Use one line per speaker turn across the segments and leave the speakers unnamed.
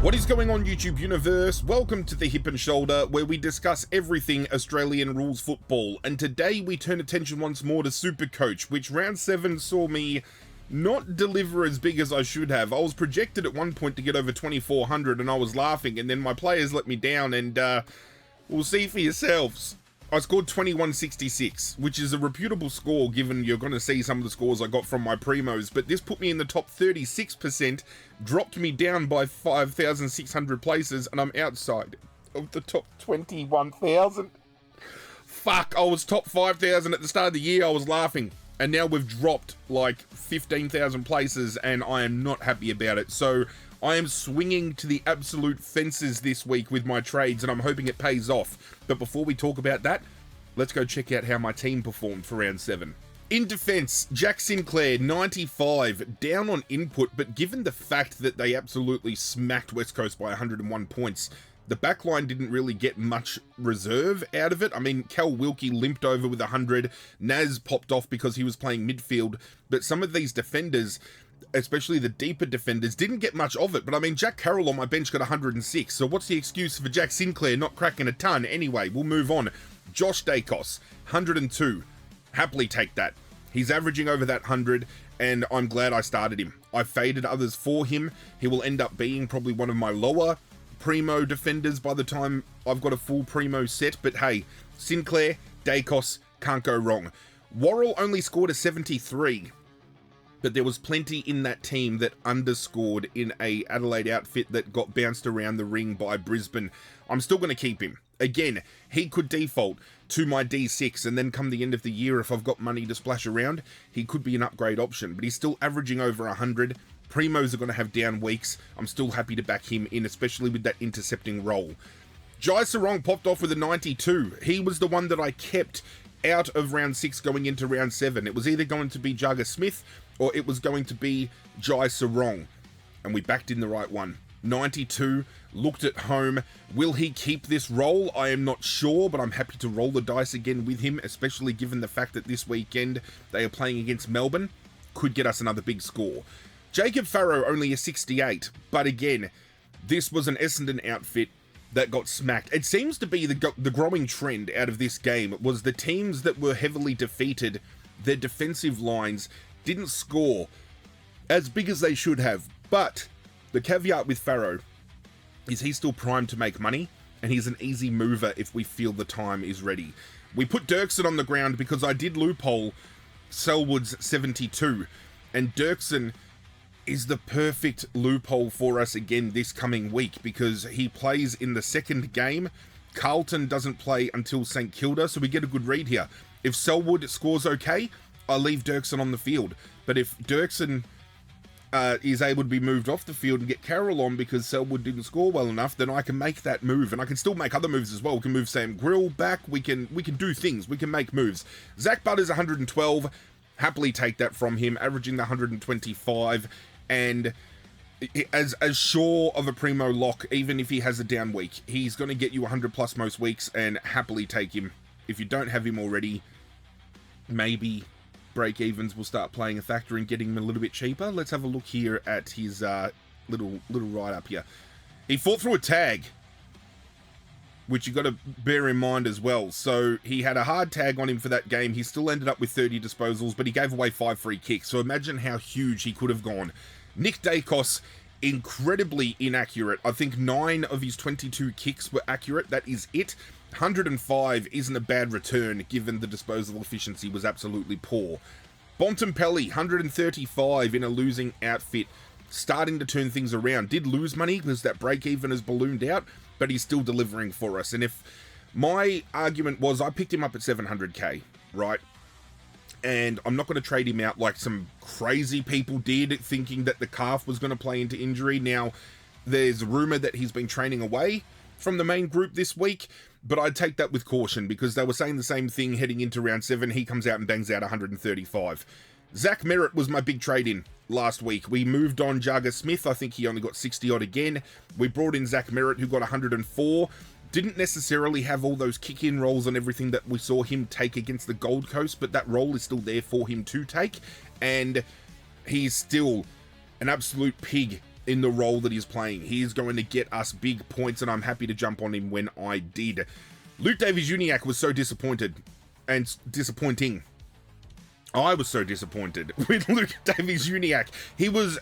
What is going on, YouTube universe? Welcome to the Hip and Shoulder, where we discuss everything Australian rules football. And today we turn attention once more to SuperCoach, which round 7 saw me not deliver as big as I should have. I was projected at one point to get over 2,400 and I was laughing, and then my players let me down, and we'll see for yourselves. I scored 2166, which is a reputable score given you're going to see some of the scores I got from my primos, but this put me in the top 36%, dropped me down by 5,600 places, and I'm outside of the top 21,000. Fuck, I was top 5,000 at the start of the year. I was laughing, and now we've dropped like 15,000 places, and I am not happy about it. So I am swinging to the absolute fences this week with my trades, and I'm hoping it pays off. But before we talk about that, let's go check out how my team performed for round 7. In defense, Jack Sinclair, 95, down on input, but given the fact that they absolutely smacked West Coast by 101 points, the backline didn't really get much reserve out of it. I mean, Cal Wilkie limped over with 100, Naz popped off because he was playing midfield, but some of these defenders, especially the deeper defenders, didn't get much of it. But I mean, Jack Carroll on my bench got 106, so what's the excuse for Jack Sinclair not cracking a ton? Anyway, we'll move on. Josh Dacos, 102. Happily take that. He's averaging over that 100, and I'm glad I started him. I faded others for him. He will end up being probably one of my lower primo defenders by the time I've got a full primo set, but hey, Sinclair, Dacos, can't go wrong. Worrell only scored a 73, but there was plenty in that team that underscored in a Adelaide outfit that got bounced around the ring by Brisbane. I'm still going to keep him. Again, he could default to my D6, and then come the end of the year, if I've got money to splash around, he could be an upgrade option, but he's still averaging over 100. Primos are going to have down weeks. I'm still happy to back him in, especially with that intercepting role. Jai Sarong popped off with a 92. He was the one that I kept out of round 6 going into round 7. It was either going to be Jagger Smith or it was going to be Jai Sarong, and we backed in the right one. 92, looked at home. Will he keep this role? I am not sure, but I'm happy to roll the dice again with him, especially given the fact that this weekend they are playing against Melbourne. Could get us another big score. Jacob Farrow only a 68, but again, this was an Essendon outfit that got smacked. It seems to be the growing trend out of this game was the teams that were heavily defeated, their defensive lines didn't score as big as they should have. But the caveat with Farrow is he's still primed to make money, and he's an easy mover if we feel the time is ready. We put Dirksen on the ground because I did loophole Selwood's 72, and Dirksen is the perfect loophole for us again this coming week because he plays in the second game. Carlton doesn't play until St Kilda, so we get a good read here. If Selwood scores okay, I leave Dirksen on the field. But if Dirksen is able to be moved off the field and get Carroll on because Selwood didn't score well enough, then I can make that move, and I can still make other moves as well. We can move Sam Grill back. We can do things. We can make moves. Zach Butters 112. Happily take that from him, averaging the 125. And as sure of a primo lock, even if he has a down week, he's going to get you 100 plus most weeks, and happily take him. If you don't have him already, maybe break evens will start playing a factor in getting him a little bit cheaper. Let's have a look here at his little write up here. He fought through a tag, which you got to bear in mind as well. So he had a hard tag on him for that game. He still ended up with 30 disposals, but he gave away 5 free kicks. So imagine how huge he could have gone. Nick Dacos, incredibly inaccurate. I think 9 of his 22 kicks were accurate. That is it. 105 isn't a bad return, given the disposal efficiency was absolutely poor. Bontempelli, 135 in a losing outfit. Starting to turn things around. Did lose money because that break-even has ballooned out, but he's still delivering for us. And if my argument was I picked him up at 700k, right? And I'm not going to trade him out like some crazy people did, thinking that the calf was going to play into injury. Now, there's rumor that he's been training away from the main group this week, but I'd take that with caution because they were saying the same thing heading into round 7. He comes out and bangs out 135. Zach Merritt was my big trade-in last week. We moved on Jagger Smith. I think he only got 60 odd again. We brought in Zach Merritt, who got 104. Didn't necessarily have all those kick-in rolls and everything that we saw him take against the Gold Coast, but that role is still there for him to take, and he's still an absolute pig in the role that he's playing. He is going to get us big points, and I'm happy to jump on him when I did. Luke Davies-Uniacke was so disappointing. I was so disappointed with Luke Davies-Uniacke. He was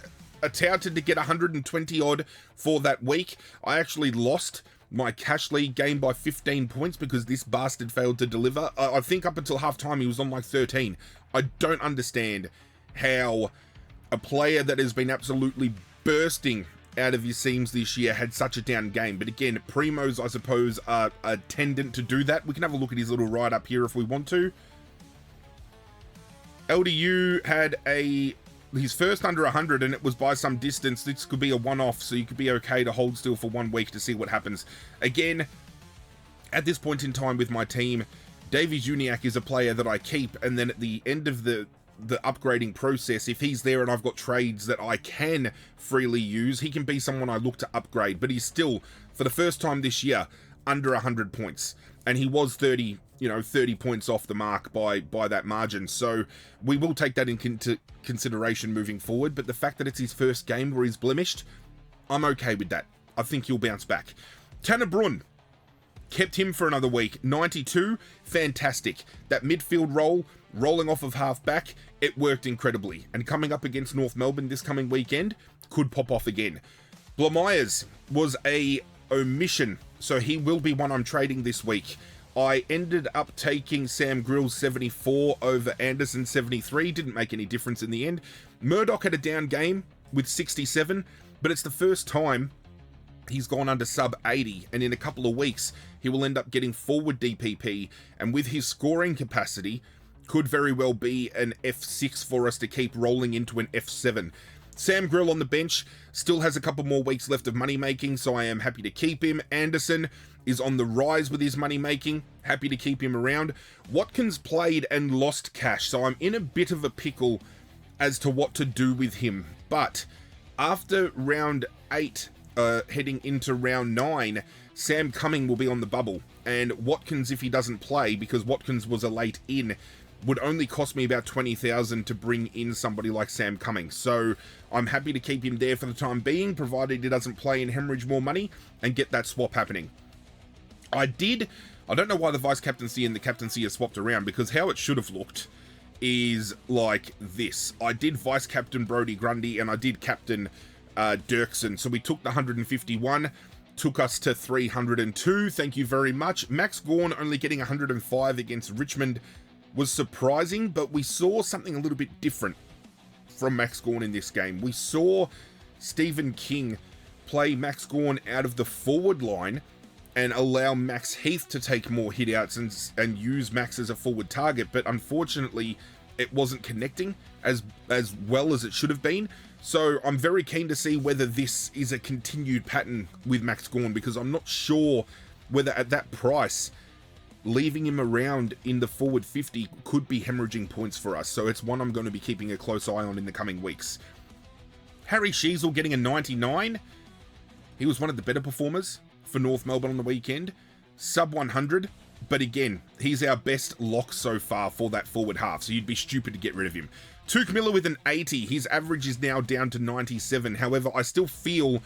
touted to get 120 odd for that week. I actually lost my cash league game by 15 points because this bastard failed to deliver. I think up until halftime he was on like 13. I don't understand how a player that has been absolutely bursting out of his seams this year had such a down game. But again, Primos, I suppose, are tendent to do that. We can have a look at his little write-up here if we want to. LDU had his first under 100, and it was by some distance. This could be a one-off, so you could be okay to hold still for 1 week to see what happens. Again, at this point in time with my team, Davies-Uniacke is a player that I keep, and then at the end of the upgrading process, if he's there and I've got trades that I can freely use, he can be someone I look to upgrade. But he's still, for the first time this year, under 100 points, and he was 30 points off the mark by that margin. So we will take that into consideration moving forward. But the fact that it's his first game where he's blemished, I'm okay with that. I think he'll bounce back. Tanner Brun, kept him for another week. 92, fantastic. That midfield role, rolling off of half-back, it worked incredibly. And coming up against North Melbourne this coming weekend, could pop off again. Blamires was a omission, so he will be one I'm trading this week. I ended up taking Sam Grill's 74 over Anderson 73. Didn't make any difference in the end. Murdoch had a down game with 67, but it's the first time he's gone under sub 80, and in a couple of weeks he will end up getting forward DPP, and with his scoring capacity could very well be an F6 for us to keep rolling into an F7. Sam Grill on the bench still has a couple more weeks left of money making, so I am happy to keep him. Anderson is on the rise with his money making, happy to keep him around. Watkins played and lost cash, so I'm in a bit of a pickle as to what to do with him. But after round 8, heading into round 9, Sam Cumming will be on the bubble, and Watkins, if he doesn't play, because Watkins was a late in, would only cost me about 20,000 to bring in somebody like Sam Cumming. So I'm happy to keep him there for the time being, provided he doesn't play and hemorrhage more money, and get that swap happening. I don't know why the vice captaincy and the captaincy are swapped around, because how it should have looked is like this. I did vice captain Brodie Grundy, and I did captain Dirksen. So we took the 151, took us to 302. Thank you very much. Max Gawn only getting 105 against Richmond was surprising, but we saw something a little bit different from Max Gawn in this game. We saw Stephen King play Max Gawn out of the forward line and allow Max Heath to take more hit-outs and use Max as a forward target, but unfortunately it wasn't connecting as well as it should have been. So I'm very keen to see whether this is a continued pattern with Max Gawn, because I'm not sure whether at that price leaving him around in the forward 50 could be hemorrhaging points for us. So it's one I'm going to be keeping a close eye on in the coming weeks. Harry Sheasel getting a 99. He was one of the better performers for North Melbourne on the weekend. Sub 100, but again, he's our best lock so far for that forward half, so you'd be stupid to get rid of him. Tuke Miller with an 80. His average is now down to 97. However, I still feel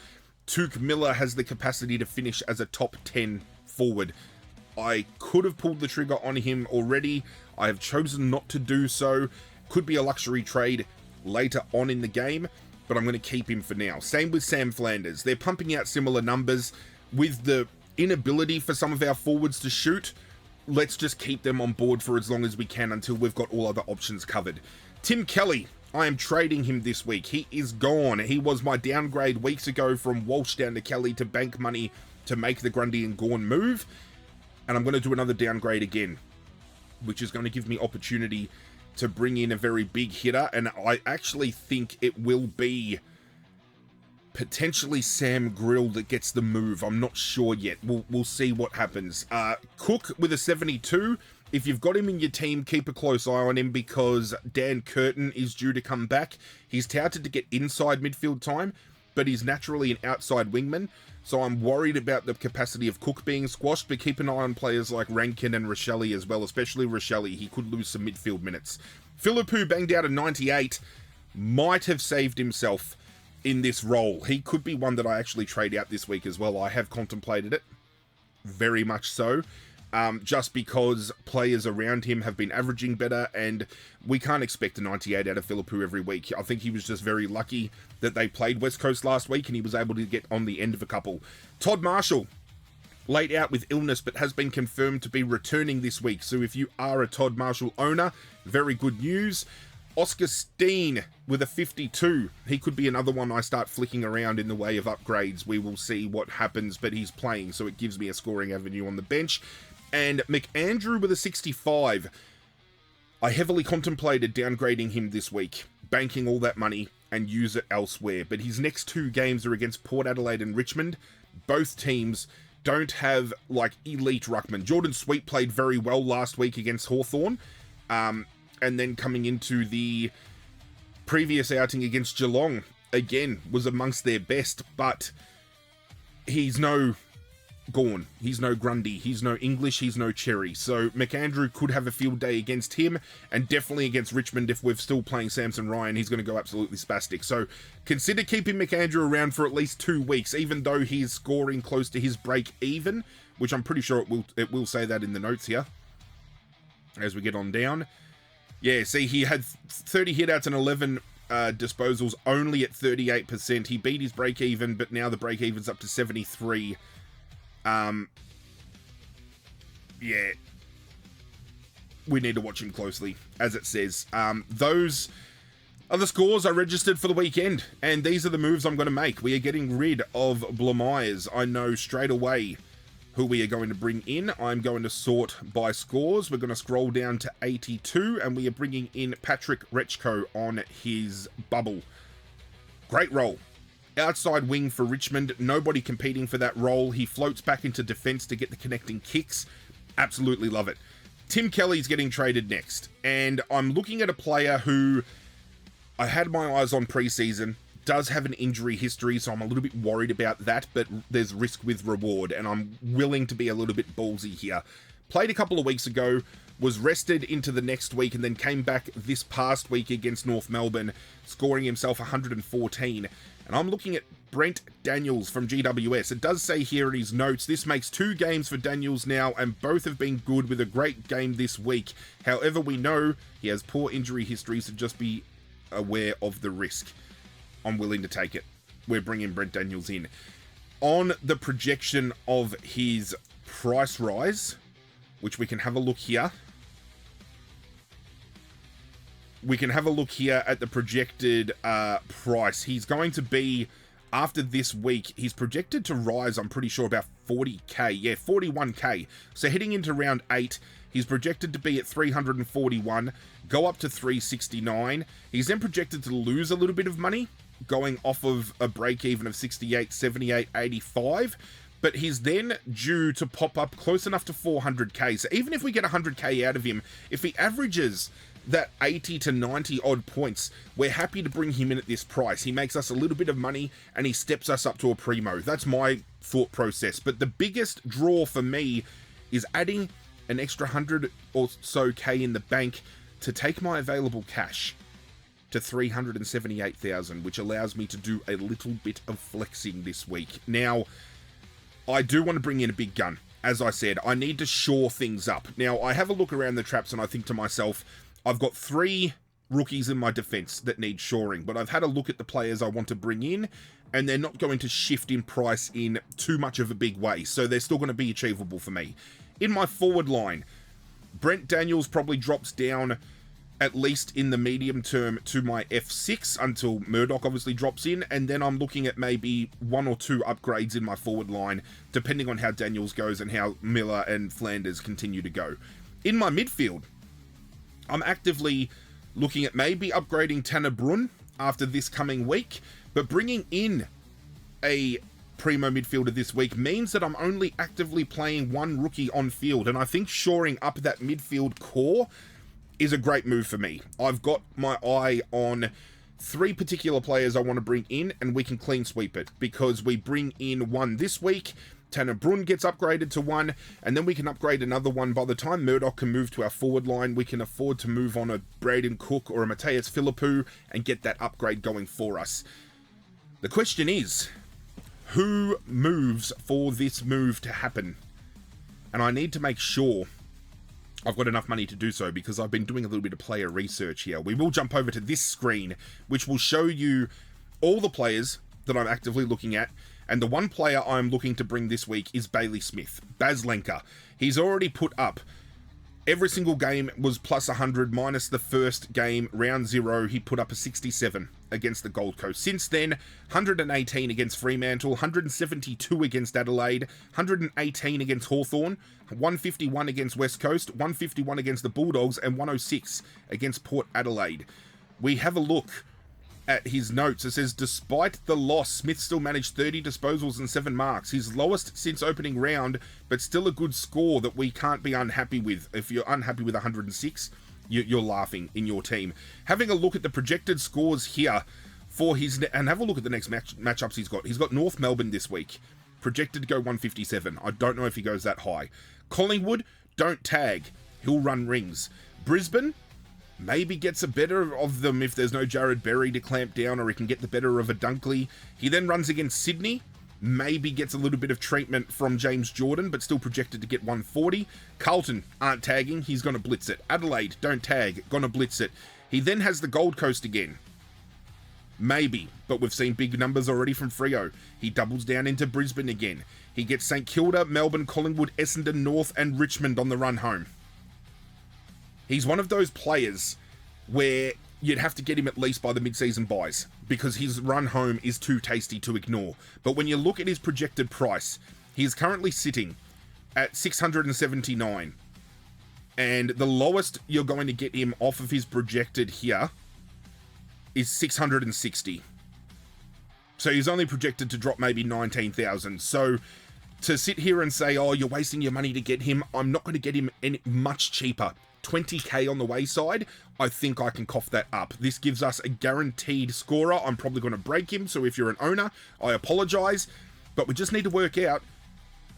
Tuke Miller has the capacity to finish as a top 10 forward. I could have pulled the trigger on him already. I have chosen not to do so. Could be a luxury trade later on in the game, but I'm going to keep him for now. Same with Sam Flanders. They're pumping out similar numbers. With the inability for some of our forwards to shoot, let's just keep them on board for as long as we can until we've got all other options covered. Tim Kelly, I am trading him this week. He is gone. He was my downgrade weeks ago from Walsh down to Kelly to bank money to make the Grundy and Gawn move. And I'm going to do another downgrade again, which is going to give me opportunity to bring in a very big hitter. And I actually think it will be potentially Sam Grill that gets the move. I'm not sure yet. We'll see what happens. Cook with a 72. If you've got him in your team, keep a close eye on him, because Dan Curtin is due to come back. He's touted to get inside midfield time, but he's naturally an outside wingman. So I'm worried about the capacity of Cook being squashed, but keep an eye on players like Rankin and Rochelle as well, especially Rochelle. He could lose some midfield minutes. Philippou banged out a 98. Might have saved himself in this role. He could be one that I actually trade out this week as well. I have contemplated it, very much so. Just because players around him have been averaging better, and we can't expect a 98 out of Philippou every week. I think he was just very lucky that they played West Coast last week and he was able to get on the end of a couple. Todd Marshall, laid out with illness, but has been confirmed to be returning this week. So if you are a Todd Marshall owner, very good news. Oscar Steen with a 52. He could be another one I start flicking around in the way of upgrades. We will see what happens, but he's playing, so it gives me a scoring avenue on the bench. And McAndrew with a 65. I heavily contemplated downgrading him this week, banking all that money and use it elsewhere. But his next 2 games are against Port Adelaide and Richmond. Both teams don't have, like, elite ruckman. Jordan Sweet played very well last week against Hawthorn. And then coming into the previous outing against Geelong, again, was amongst their best. But he's no Gawn, he's no Grundy, he's no English, he's no Cherry. So McAndrew could have a field day against him, and definitely against Richmond. If we're still playing Samson Ryan, he's going to go absolutely spastic. So consider keeping McAndrew around for at least 2 weeks, even though he's scoring close to his break even, which I'm pretty sure it will say that in the notes here as we get on down. Yeah, see, he had 30 hitouts and 11 disposals, only at 38%. He beat his break even, but now the break even's up to 73. Yeah, we need to watch him closely, as it says. Those are the scores I registered for the weekend, and these are the moves I'm going to make. We are getting rid of Blamires. I know straight away who we are going to bring in. I'm going to sort by scores. We're going to scroll down to 82, and we are bringing in Patrick Rechko on his bubble. Great role. Outside wing for Richmond, nobody competing for that role. He floats back into defense to get the connecting kicks. Absolutely love it. Tim Kelly's getting traded next, and I'm looking at a player who I had my eyes on preseason, does have an injury history, so I'm a little bit worried about that, but there's risk with reward, and I'm willing to be a little bit ballsy here. Played a couple of weeks ago, was rested into the next week, and then came back this past week against North Melbourne, scoring himself 114. And I'm looking at Brent Daniels from GWS. It does say here in his notes, this makes 2 games for Daniels now, and both have been good with a great game this week. However, we know he has poor injury history, so just be aware of the risk. I'm willing to take it. We're bringing Brent Daniels in. On the projection of his price rise, which we can have a look here. We can have a look here at the projected price. He's going to be, after this week, he's projected to rise, I'm pretty sure, about 40k. Yeah, 41k. So heading into round 8, he's projected to be at 341, go up to 369. He's then projected to lose a little bit of money, going off of a break-even of 68, 78, 85. But he's then due to pop up close enough to 400k. So even if we get 100k out of him, if he averages that 80 to 90 odd points, we're happy to bring him in at this price. He makes us a little bit of money and he steps us up to a primo. That's my thought process. But the biggest draw for me is adding an extra 100 or so K in the bank to take my available cash to 378,000, which allows me to do a little bit of flexing this week. Now, I do want to bring in a big gun. As I said, I need to shore things up. Now, I have a look around the traps and I think to myself, I've got 3 rookies in my defense that need shoring, but I've had a look at the players I want to bring in, and they're not going to shift in price in too much of a big way, so they're still going to be achievable for me. In my forward line, Brent Daniels probably drops down at least in the medium term to my F6 until Murdoch obviously drops in, and then I'm looking at maybe 1 or 2 upgrades in my forward line, depending on how Daniels goes and how Miller and Flanders continue to go. In my midfield, I'm actively looking at maybe upgrading Tanner Brun after this coming week, but bringing in a primo midfielder this week means that I'm only actively playing 1 rookie on field, and I think shoring up that midfield core is a great move for me. I've got my eye on 3 particular players I want to bring in, and we can clean sweep it, because we bring in 1 this week, Tanner Brun gets upgraded to 1, and then we can upgrade another 1. By the time Murdoch can move to our forward line, we can afford to move on a Braden Cook or a Mateus Philippou and get that upgrade going for us. The question is, who moves for this move to happen? And I need to make sure I've got enough money to do so, because I've been doing a little bit of player research here. We will jump over to this screen, which will show you all the players that I'm actively looking at. And the one player I'm looking to bring this week is Bailey Smith, Baslenka. He's already put up. Every single game was plus 100, minus the first game, round 0, he put up a 67 against the Gold Coast. Since then, 118 against Fremantle, 172 against Adelaide, 118 against Hawthorn, 151 against West Coast, 151 against the Bulldogs, and 106 against Port Adelaide. We have a look at his notes. It says, despite the loss, Smith still managed 30 disposals and 7 marks. His lowest since opening round, but still a good score that we can't be unhappy with. If you're unhappy with 106, you're laughing in your team. Having a look at the projected scores here for his... And have a look at the next matchups he's got. He's got North Melbourne this week. Projected to go 157. I don't know if he goes that high. Collingwood, don't tag. He'll run rings. Brisbane... maybe gets a better of them if there's no Jared Berry to clamp down, or he can get the better of a Dunkley. He then runs against Sydney, maybe gets a little bit of treatment from James Jordan, but still projected to get 140. Carlton aren't tagging, he's going to blitz it. Adelaide, don't tag, going to blitz it. He then has the Gold Coast again. Maybe, but we've seen big numbers already from Freo. He doubles down into Brisbane again. He gets St Kilda, Melbourne, Collingwood, Essendon, North, and Richmond on the run home. He's one of those players where you'd have to get him at least by the mid-season buys, because his run home is too tasty to ignore. But when you look at his projected price, he is currently sitting at 679. And the lowest you're going to get him off of his projected here is 660. So he's only projected to drop maybe 19,000. So to sit here and say, oh, you're wasting your money to get him, I'm not going to get him any much cheaper. 20k on the wayside, I think I can cough that up. This gives us a guaranteed scorer. I'm probably going to break him, so if you're an owner, I apologize, but we just need to work out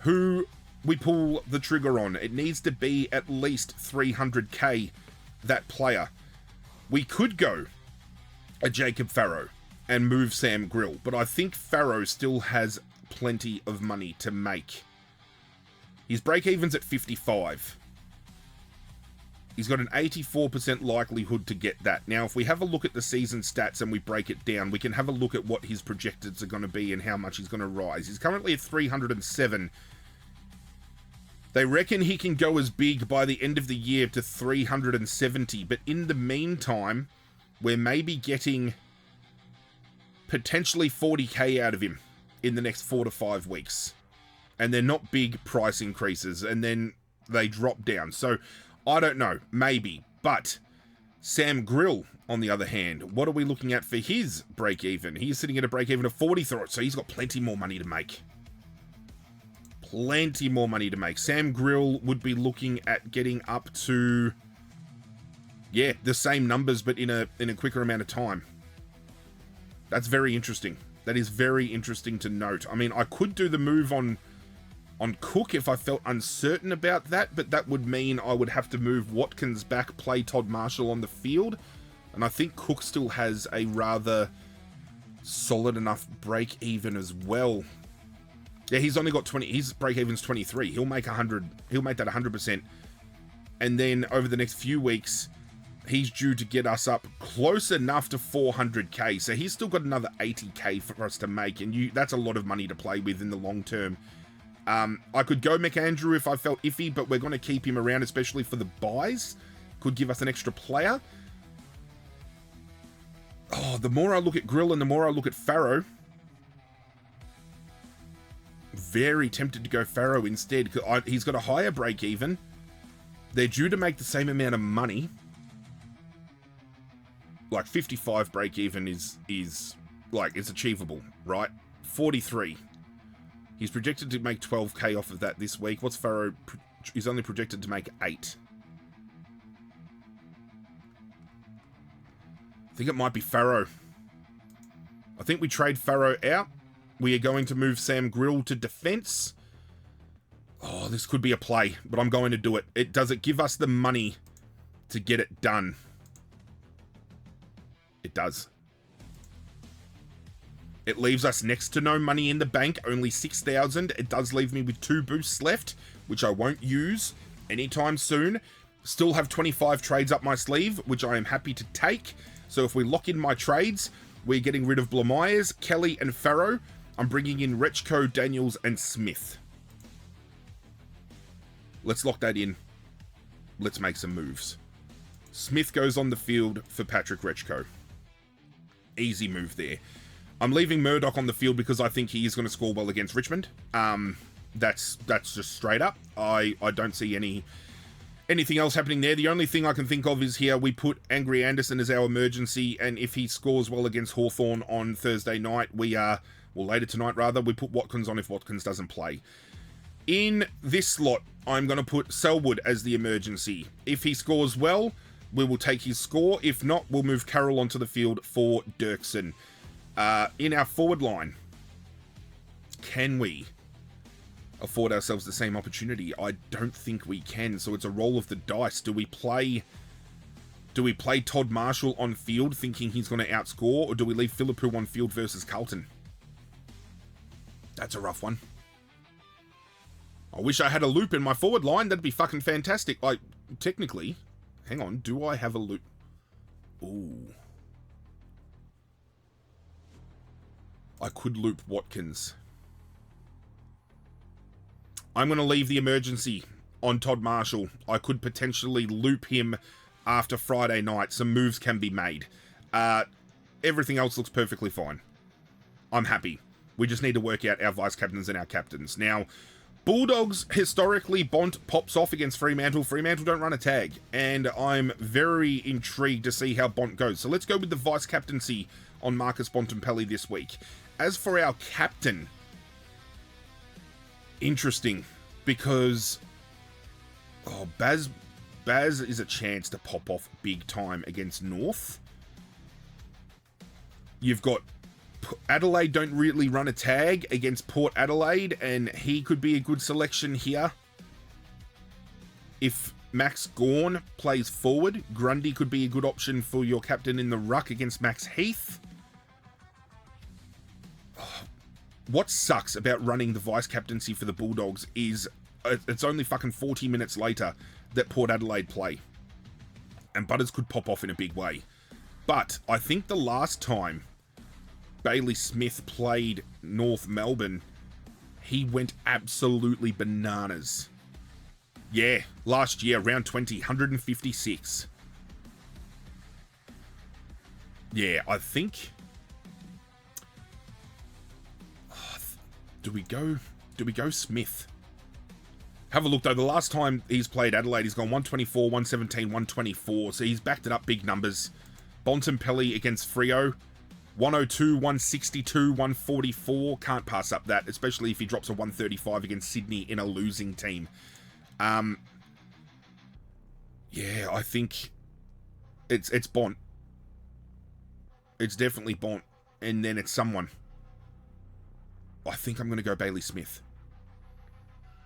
who we pull the trigger on. It needs to be at least 300k, that player. We could go a Jacob Farrow and move Sam Grill, but I think Farrow still has plenty of money to make. His break-even's at 55. He's got an 84% likelihood to get that. Now, if we have a look at the season stats and we break it down, we can have a look at what his projecteds are going to be and how much he's going to rise. He's currently at 307. They reckon he can go as big by the end of the year to 370, but in the meantime, we're maybe getting potentially 40k out of him in the next 4 to 5 weeks. And they're not big price increases, and then they drop down. So I don't know, maybe. But Sam Grill, on the other hand, what are we looking at for his break-even? He's sitting at a break-even of 43, so he's got plenty more money to make. Plenty more money to make. Sam Grill would be looking at getting up to, yeah, the same numbers, but in a quicker amount of time. That's very interesting. That is very interesting to note. I mean, I could do the move on Cook if I felt uncertain about that, but that would mean I would have to move Watkins back, play Todd Marshall on the field, and I think Cook still has a rather solid enough break-even as well. Yeah, he's only got 20, his break-even's 23. He'll make 100, he'll make that 100%, and then over the next few weeks, he's due to get us up close enough to 400k, so he's still got another 80k for us to make, and that's a lot of money to play with in the long term. I could go McAndrew if I felt iffy, but we're going to keep him around, especially for the buys. Could give us an extra player. Oh, the more I look at Grill and the more I look at Farrow, very tempted to go Farrow instead. He's got a higher break even. They're due to make the same amount of money. Like 55 break even is like, it's achievable, right? 43. He's projected to make 12k off of that this week. What's Farrow? He's only projected to make 8. I think it might be Farrow. I think we trade Farrow out. We are going to move Sam Grill to defense. Oh, this could be a play, but I'm going to do it. Does it give us the money to get it done? It does. It leaves us next to no money in the bank, only 6,000. It does leave me with 2 boosts left, which I won't use anytime soon. Still have 25 trades up my sleeve, which I am happy to take. So if we lock in my trades, we're getting rid of Blamires, Kelly, and Farrow. I'm bringing in Rechko, Daniels, and Smith. Let's lock that in. Let's make some moves. Smith goes on the field for Patrick Rechko. Easy move there. I'm leaving Murdoch on the field because I think he is going to score well against Richmond. That's just straight up. I don't see anything else happening there. The only thing I can think of is here we put Angry Anderson as our emergency, and if he scores well against Hawthorn on Thursday night, later tonight rather, we put Watkins on if Watkins doesn't play. In this slot, I'm going to put Selwood as the emergency. If he scores well, we will take his score. If not, we'll move Carroll onto the field for Dirksen. In our forward line, can we afford ourselves the same opportunity? I don't think we can, so it's a roll of the dice. Do we play Todd Marshall on field thinking he's going to outscore, or do we leave Philippou on field versus Carlton? That's a rough one. I wish I had a loop in my forward line. That'd be fucking fantastic. Like, technically, hang on, do I have a loop? Ooh. I could loop Watkins. I'm going to leave the emergency on Todd Marshall. I could potentially loop him after Friday night. Some moves can be made. Everything else looks perfectly fine. I'm happy. We just need to work out our vice-captains and our captains. Now, Bulldogs, historically, Bont pops off against Fremantle. Fremantle don't run a tag, and I'm very intrigued to see how Bont goes. So let's go with the vice-captaincy on Marcus Bontempelli this week. As for our captain, interesting, because Baz is a chance to pop off big time against North. You've got Adelaide don't really run a tag against Port Adelaide, and he could be a good selection here. If Max Gawn plays forward, Grundy could be a good option for your captain in the ruck against Max Heath. What sucks about running the vice-captaincy for the Bulldogs is it's only fucking 40 minutes later that Port Adelaide play. And Butters could pop off in a big way. But I think the last time Bailey Smith played North Melbourne, he went absolutely bananas. Yeah, last year, round 20, 156. Yeah, I think... Do we go Smith? Have a look though, the last time he's played Adelaide, he's gone 124, 117, 124, so he's backed it up big numbers. Bontempelli against Freo, 102, 162, 144, can't pass up that, especially if he drops a 135 against Sydney in a losing team. Yeah, I think it's Bont. It's definitely Bont, and then it's someone. I think I'm going to go Bailey Smith.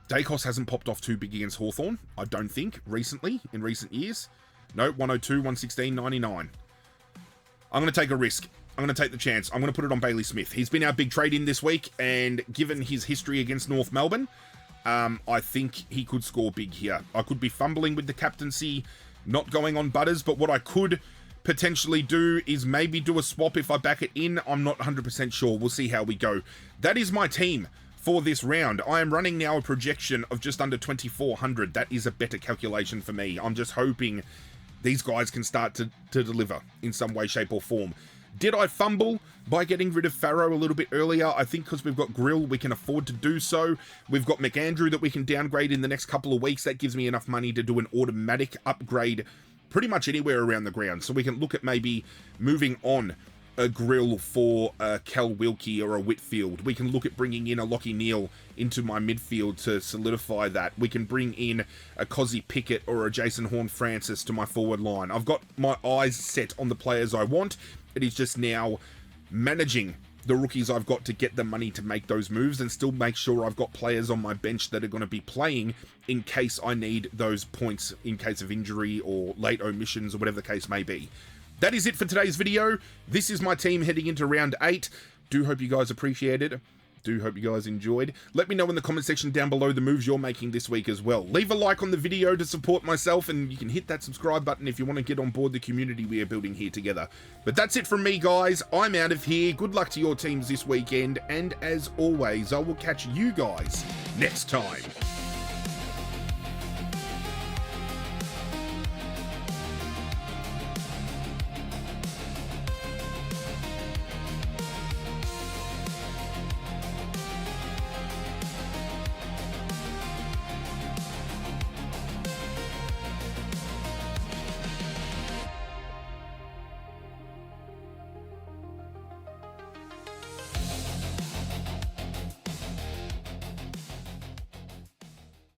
Dacos hasn't popped off too big against Hawthorn, I don't think, in recent years. No, 102, 116, 99. I'm going to take a risk. I'm going to take the chance. I'm going to put it on Bailey Smith. He's been our big trade-in this week, and given his history against North Melbourne, I think he could score big here. I could be fumbling with the captaincy, not going on Butters, but what I could potentially do is maybe do a swap if I back it in. I'm not 100% sure. We'll see how we go. That is my team for this round. I am running now a projection of just under 2,400. That is a better calculation for me. I'm just hoping these guys can start to deliver in some way, shape, or form. Did I fumble by getting rid of Farrow a little bit earlier? I think because we've got Grill, we can afford to do so. We've got McAndrew that we can downgrade in the next couple of weeks. That gives me enough money to do an automatic upgrade pretty much anywhere around the ground. So we can look at maybe moving on a Grill for a Cal Wilkie or a Whitfield. We can look at bringing in a Lockie Neal into my midfield to solidify that. We can bring in a Cozzy Pickett or a Jason Horne-Francis to my forward line. I've got my eyes set on the players I want. It is just now managing the rookies I've got to get the money to make those moves and still make sure I've got players on my bench that are going to be playing in case I need those points in case of injury or late omissions or whatever the case may be. That is it for today's video. This is my team heading into round 8. Do hope you guys appreciate it. Do hope you guys enjoyed. Let me know in the comment section down below the moves you're making this week as well. Leave a like on the video to support myself, and you can hit that subscribe button if you want to get on board the community we are building here together. But that's it from me, guys. I'm out of here. Good luck to your teams this weekend, and as always, I will catch you guys next time.